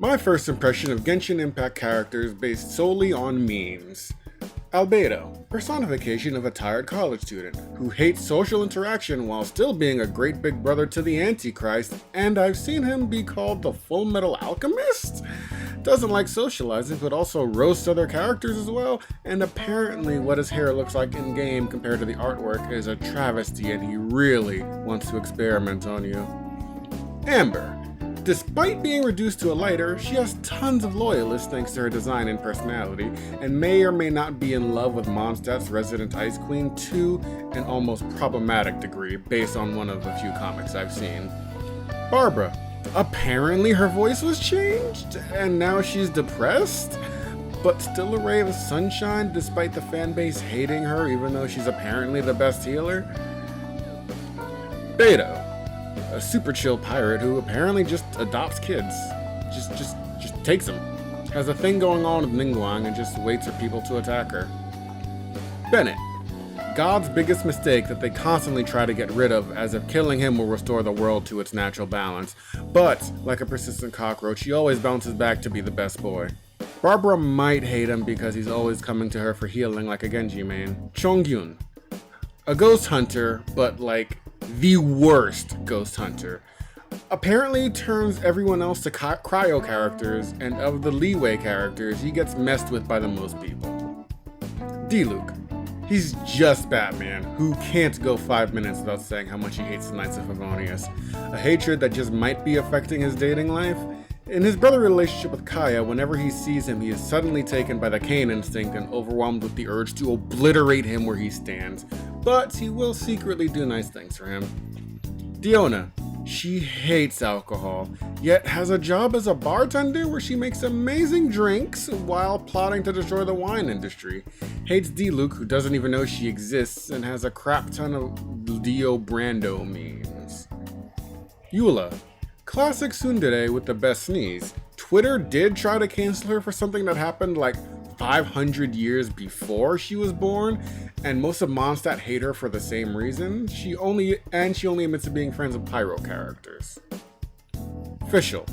My first impression of Genshin Impact characters based solely on memes. Albedo, personification of a tired college student who hates social interaction while still being a great big brother to the Antichrist, and I've seen him be called the Full Metal Alchemist? Doesn't like socializing, but also roasts other characters as well, and apparently what his hair looks like in game compared to the artwork is a travesty, and he really wants to experiment on you. Amber. Despite being reduced to a lighter, she has tons of loyalists thanks to her design and personality, and may or may not be in love with Mondstadt's resident Ice Queen to an almost problematic degree based on one of the few comics I've seen. Barbara. Apparently her voice was changed, and now she's depressed, but still a ray of sunshine despite the fanbase hating her even though she's apparently the best healer. Beto. A super chill pirate who apparently just adopts kids. Just takes them. Has a thing going on with Ningguang and just waits for people to attack her. Bennett. God's biggest mistake that they constantly try to get rid of, as if killing him will restore the world to its natural balance. But, like a persistent cockroach, he always bounces back to be the best boy. Barbara might hate him because he's always coming to her for healing like a Genji main. Chongyun. A ghost hunter, but like the worst ghost hunter. Apparently turns everyone else to cryo characters, and of the leeway characters, he gets messed with by the most people. D-Luke. He's just Batman, who can't go 5 minutes without saying how much he hates the Knights of Favonius. A hatred that just might be affecting his dating life. In his brother relationship with Kaya, whenever he sees him, he is suddenly taken by the Cain instinct and overwhelmed with the urge to obliterate him where he stands. But he will secretly do nice things for him. Diona. She hates alcohol, yet has a job as a bartender where she makes amazing drinks while plotting to destroy the wine industry. Hates D-Luke, who doesn't even know she exists, and has a crap ton of Dio Brando memes. Eula. Classic tsundere with the best sneeze. Twitter did try to cancel her for something that happened like 500 years before she was born, and most of Mondstadt hate her for the same reason. She only admits to being friends with Pyro characters. Fischl.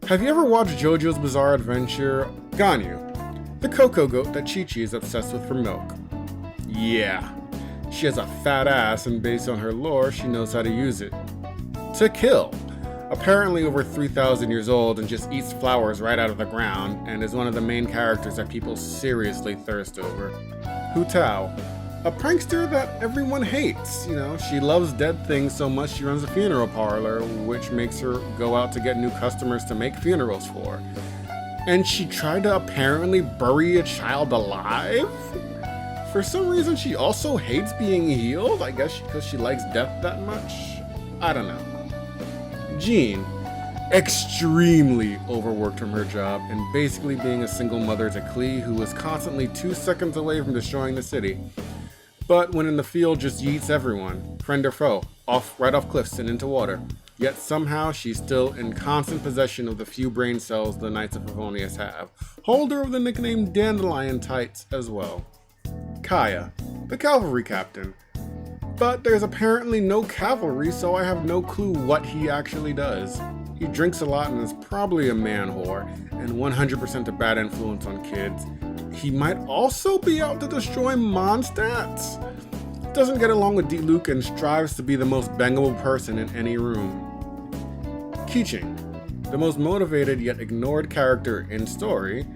Have you ever watched JoJo's Bizarre Adventure? Ganyu. The cocoa goat that Chi-Chi is obsessed with for milk. Yeah. She has a fat ass, and based on her lore, she knows how to use it. To Kill. Apparently over 3,000 years old and just eats flowers right out of the ground, and is one of the main characters that people seriously thirst over. Hu Tao. A prankster that everyone hates. She loves dead things so much she runs a funeral parlor, which makes her go out to get new customers to make funerals for. And she tried to apparently bury a child alive? For some reason she also hates being healed, I guess because she likes death that much? I don't know. Jean, extremely overworked from her job and basically being a single mother to Klee, who was constantly 2 seconds away from destroying the city. But when in the field just yeets everyone, friend or foe, right off cliffs and into water. Yet somehow she's still in constant possession of the few brain cells the Knights of Favonius have. Holder of the nickname Dandelion Tights as well. Kaya, the cavalry captain. But there's apparently no cavalry, so I have no clue what he actually does. He drinks a lot and is probably a man whore, and 100% a bad influence on kids. He might also be out to destroy Mondstadt. Doesn't get along with D-Luke and strives to be the most bangable person in any room. Keeching, the most motivated yet ignored character in story,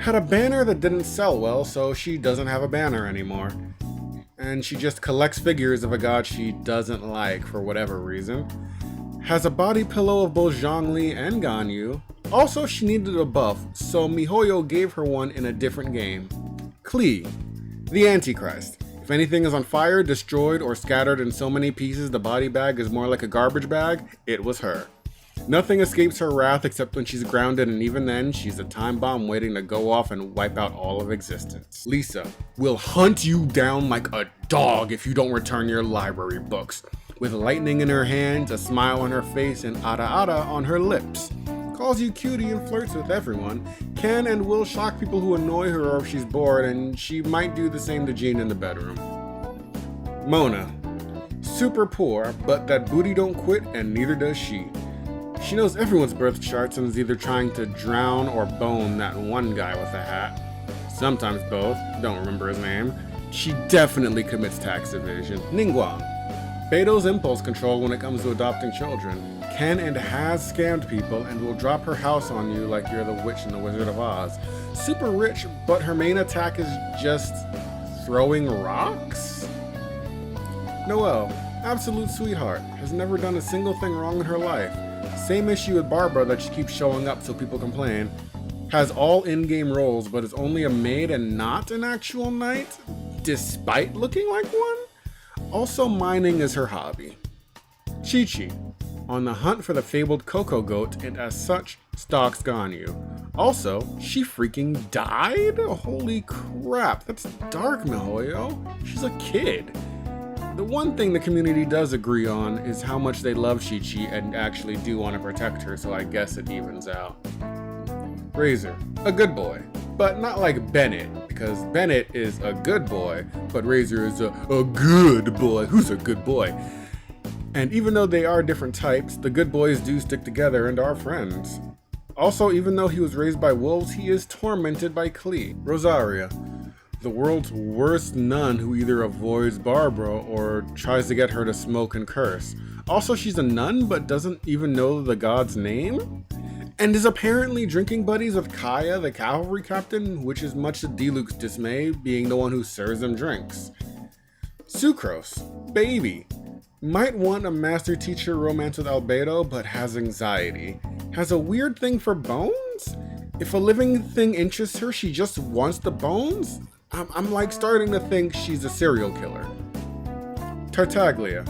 had a banner that didn't sell well, so she doesn't have a banner anymore. And she just collects figures of a god she doesn't like for whatever reason. Has a body pillow of both Zhongli and Ganyu. Also, she needed a buff, so MiHoYo gave her one in a different game. Klee, the Antichrist. If anything is on fire, destroyed, or scattered in so many pieces the body bag is more like a garbage bag, it was her. Nothing escapes her wrath except when she's grounded, and even then, she's a time bomb waiting to go off and wipe out all of existence. Lisa will hunt you down like a dog if you don't return your library books. With lightning in her hands, a smile on her face, and ada ada on her lips. Calls you cutie and flirts with everyone. Can and will shock people who annoy her or if she's bored, and she might do the same to Jean in the bedroom. Mona. Super poor, but that booty don't quit, and neither does she. She knows everyone's birth charts and is either trying to drown or bone that one guy with a hat. Sometimes both, don't remember his name. She definitely commits tax evasion. Ningguang. Beto's impulse control when it comes to adopting children. Can and has scammed people and will drop her house on you like you're the witch in the Wizard of Oz. Super rich, but her main attack is just throwing rocks? Noelle, absolute sweetheart, has never done a single thing wrong in her life. Same issue with Barbara that she keeps showing up so people complain. Has all in-game roles but is only a maid and not an actual knight, despite looking like one? Also mining is her hobby. Chi-Chi, on the hunt for the fabled Coco Goat and as such, stalks Ganyu. Also, she freaking died? Holy crap, that's dark, Mihoyo. She's a kid. The one thing the community does agree on is how much they love Chi-Chi and actually do want to protect her, so I guess it evens out. Razor, a good boy, but not like Bennett, because Bennett is a good boy, but Razor is a good boy. Who's a good boy? And even though they are different types, the good boys do stick together and are friends. Also, even though he was raised by wolves, he is tormented by Klee. Rosaria, the world's worst nun who either avoids Barbara or tries to get her to smoke and curse. Also, she's a nun but doesn't even know the god's name? And is apparently drinking buddies with Kaya, the cavalry captain, which is much to Diluc's dismay, being the one who serves them drinks. Sucrose, baby. Might want a master teacher romance with Albedo, but has anxiety. Has a weird thing for bones? If a living thing interests her, she just wants the bones? I'm like starting to think she's a serial killer. Tartaglia,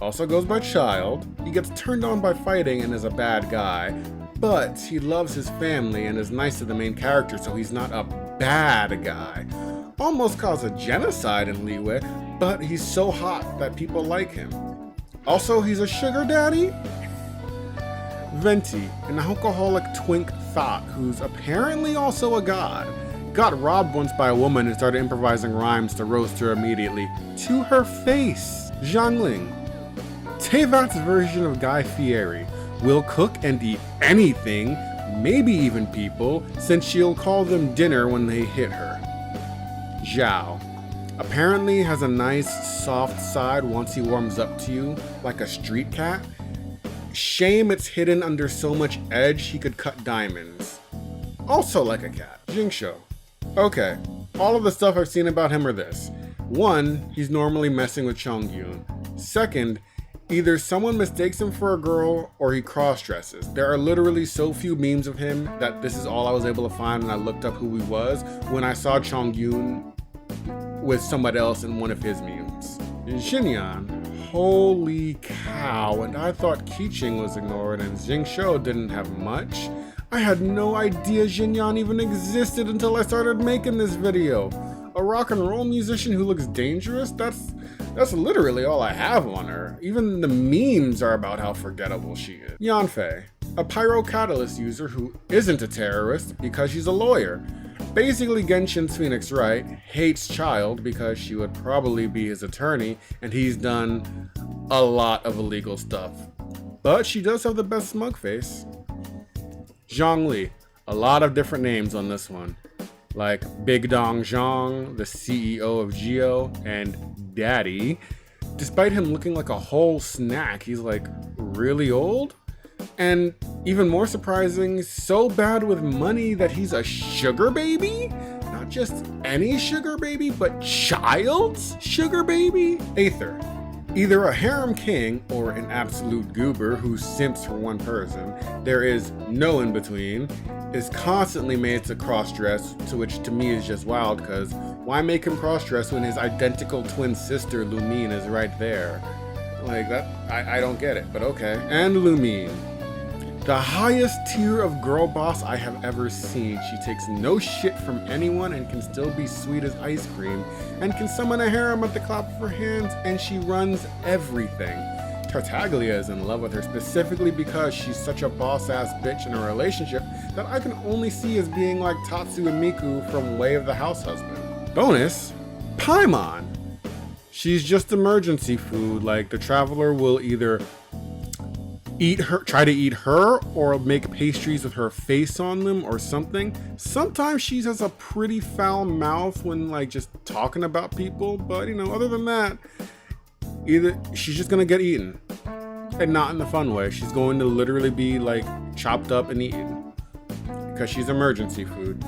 also goes by Child. He gets turned on by fighting and is a bad guy, but he loves his family and is nice to the main character, so he's not a bad guy. Almost caused a genocide in Liyue, but he's so hot that people like him. Also, he's a sugar daddy? Venti, an alcoholic twink thought who's apparently also a god. Got robbed once by a woman and started improvising rhymes to roast her immediately. To her face! Zhangling, Tevat's version of Guy Fieri. Will cook and eat anything, maybe even people, since she'll call them dinner when they hit her. Zhao, apparently has a nice soft side once he warms up to you, like a street cat. Shame it's hidden under so much edge he could cut diamonds. Also like a cat. Jingshou. Okay, all of the stuff I've seen about him are this. 1, he's normally messing with Chongyun. 2nd, either someone mistakes him for a girl or he cross-dresses. There are literally so few memes of him that this is all I was able to find when I looked up who he was when I saw Chongyun with somebody else in one of his memes. Xinyan, holy cow, and I thought Keqing was ignored and Jingshou didn't have much. I had no idea Xinyan even existed until I started making this video. A rock and roll musician who looks dangerous? That's literally all I have on her. Even the memes are about how forgettable she is. Yanfei, a pyrocatalyst user who isn't a terrorist because she's a lawyer. Basically Genshin's Phoenix Wright, hates Child because she would probably be his attorney and he's done a lot of illegal stuff. But she does have the best smug face. Zhongli, a lot of different names on this one. Like Big Dong Zhang, the CEO of Geo, and Daddy. Despite him looking like a whole snack, he's like really old. And even more surprising, so bad with money that he's a sugar baby? Not just any sugar baby, but Child's sugar baby? Aether, either a harem king or an absolute goober who simps for one person. There is no in between. Is constantly made to cross-dress, to which to me is just wild, because why make him cross-dress when his identical twin sister Lumine is right there? Like that, I don't get it, but okay. And Lumine, the highest tier of girl boss I have ever seen. She takes no shit from anyone and can still be sweet as ice cream, and can summon a harem at the clap of her hands, and she runs everything. Tartaglia is in love with her specifically because she's such a boss-ass bitch in a relationship that I can only see as being like Tatsu and Miku from Way of the House Husband. Bonus, Paimon. She's just emergency food, like the traveler will either eat her, try to eat her, or make pastries with her face on them or something. Sometimes she has a pretty foul mouth when like just talking about people, but you know, other than that, either she's just gonna get eaten, and not in the fun way. She's going to literally be like chopped up and eaten because she's emergency food.